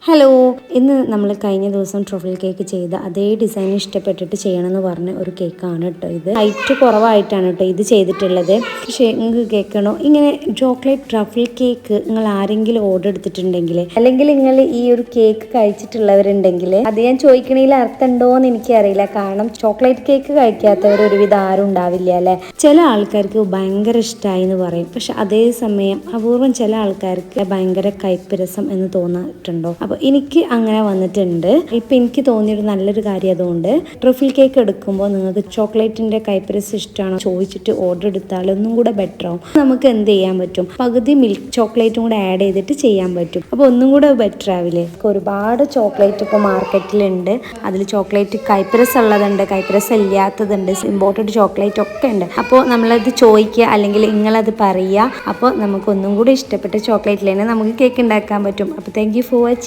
Hello, ഇന്ന് നമ്മൾ കഴിഞ്ഞ ദിവസം ട്രഫിൾ കേക്ക് ചെയ്ത അതേ ഡിസൈൻ ഇഷ്ടപ്പെട്ടിട്ട് ചെയ്യണമെന്ന് പറഞ്ഞ ഒരു കേക്കാണ് കേട്ടോ. ഇത് ഹൈറ്റ് കുറവായിട്ടാണ് കേട്ടോ ഇത് ചെയ്തിട്ടുള്ളത്. പക്ഷേ നിങ്ങൾക്ക് കേൾക്കണോ, ഇങ്ങനെ ചോക്ലേറ്റ് ട്രഫിൾ കേക്ക് നിങ്ങൾ ആരെങ്കിലും ഓർഡർ എടുത്തിട്ടുണ്ടെങ്കിൽ, അല്ലെങ്കിൽ നിങ്ങൾ ഈ ഒരു കേക്ക് കഴിച്ചിട്ടുള്ളവരുണ്ടെങ്കിൽ അത് ഞാൻ ചോദിക്കണതിൽ അർത്ഥമുണ്ടോ എന്ന് എനിക്കറിയില്ല. കാരണം ചോക്ലേറ്റ് കേക്ക് കഴിക്കാത്തവർ ഒരുവിധം ആരും ഉണ്ടാവില്ല അല്ലേ. ചില ആൾക്കാർക്ക് ഭയങ്കര ഇഷ്ടമായി എന്ന് പറയും, പക്ഷെ അതേ സമയം അപൂർവം ചില ആൾക്കാർക്ക് ഭയങ്കര കയ്പ്പ് രസം എന്ന് തോന്നിയിട്ടുണ്ടോ. അപ്പോൾ എനിക്ക് അങ്ങനെ വന്നിട്ടുണ്ട്. ഇപ്പം എനിക്ക് തോന്നിയൊരു നല്ലൊരു കാര്യം അതുകൊണ്ട് ട്രഫിൾ കേക്ക് എടുക്കുമ്പോൾ നിങ്ങൾക്ക് ചോക്ലേറ്റിന്റെ കൈപ്പരസ് ഇഷ്ടമാണോ ചോദിച്ചിട്ട് ഓർഡർ എടുത്താൽ ഒന്നും കൂടെ ബെറ്റർ ആവും. നമുക്ക് എന്ത് ചെയ്യാൻ പറ്റും, പകുതി മിൽക്ക് ചോക്ലേറ്റും കൂടെ ആഡ് ചെയ്തിട്ട് ചെയ്യാൻ പറ്റും. അപ്പോൾ ഒന്നും കൂടെ ബെറ്റർ ആവില്ലേ. ഒരുപാട് ചോക്ലേറ്റ് ഇപ്പോൾ മാർക്കറ്റിലുണ്ട്. അതിൽ ചോക്ലേറ്റ് കൈപ്പരസ് ഉള്ളതുണ്ട്, കൈപ്പരസ് ഇല്ലാത്തതുണ്ട്, ഇമ്പോർട്ടഡ് ചോക്ലേറ്റ് ഒക്കെ ഉണ്ട്. അപ്പോൾ നമ്മളത് ചോദിക്കുക, അല്ലെങ്കിൽ നിങ്ങളത് പറയുക. അപ്പോൾ നമുക്ക് ഒന്നും കൂടി ഇഷ്ടപ്പെട്ട ചോക്ലേറ്റിൽ തന്നെ നമുക്ക് കേക്ക് ഉണ്ടാക്കാൻ പറ്റും. അപ്പോൾ താങ്ക് യു ഫോർ വാച്ചിങ്.